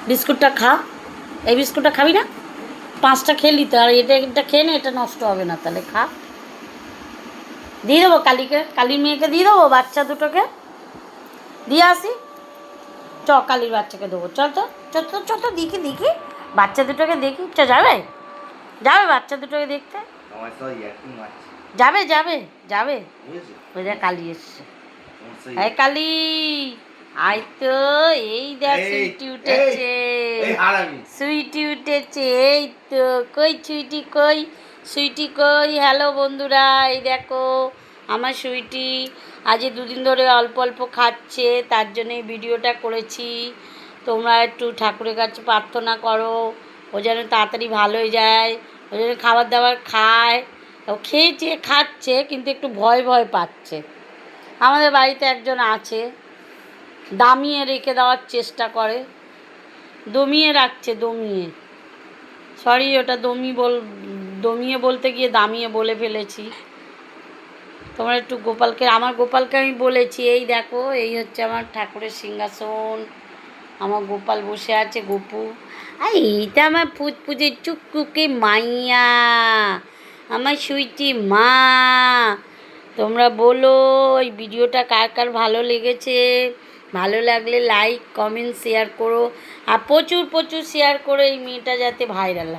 বিস্কুটটা খা, এই বিস্কুটটা খাবি না? 5টা খেয়ে নিতে, আর এটা খেয়ে নে, এটা নষ্ট হবে না, তাহলে খা। দিয়ে দেবো কালীর মেয়েকে দিয়ে দেবো, বাচ্চা দুটোকে দিয়ে আসি। কালীর বাচ্চাকে দেবো, চল তো, চল তো দেখি বাচ্চা দুটোকে দেখি, যাবে বাচ্চা দুটোকে দেখতে, যাবে। ওই দেখ কালী এসছে, এই কালী আয় তো, এই দেখ সুইটি উঠেছে, এই তো, কই সুইটি কই, হ্যালো বন্ধুরা, এই দেখো আমার সুইটি আজ 2 দিন ধরে অল্প অল্প খাচ্ছে, তার জন্যই ভিডিওটা করেছি। তোমরা একটু ঠাকুরের কাছে প্রার্থনা করো, ও যেন তাড়াতাড়ি ভালো হয়ে যায়, ও যেন খাবার দাবার খায়। ও খাচ্ছে, কিন্তু একটু ভয় পাচ্ছে। আমাদের বাড়িতে একজন আছে, দামিয়ে রেখে দেওয়ার চেষ্টা করে, দমিয়ে রাখছে, সরি, ওটা দমিয়ে বলতে গিয়ে দামিয়ে বলে ফেলেছি। তোমরা একটু আমার গোপালকে আমি বলেছি, এই দেখো, এই হচ্ছে আমার ঠাকুরের সিংহাসন, আমার গোপাল বসে আছে, গোপু। আর এইটা আমার ফুচফুচে চুকচুকে মাইয়া, আমার সুইটি মা। তোমরা বলো এই ভিডিওটা কার কার ভালো লেগেছে, ভালো লাগলে লাইক কমেন্ট শেয়ার করো, আর প্রচুর শেয়ার করো, এই মেয়েটা যাতে ভাইরাল হয়।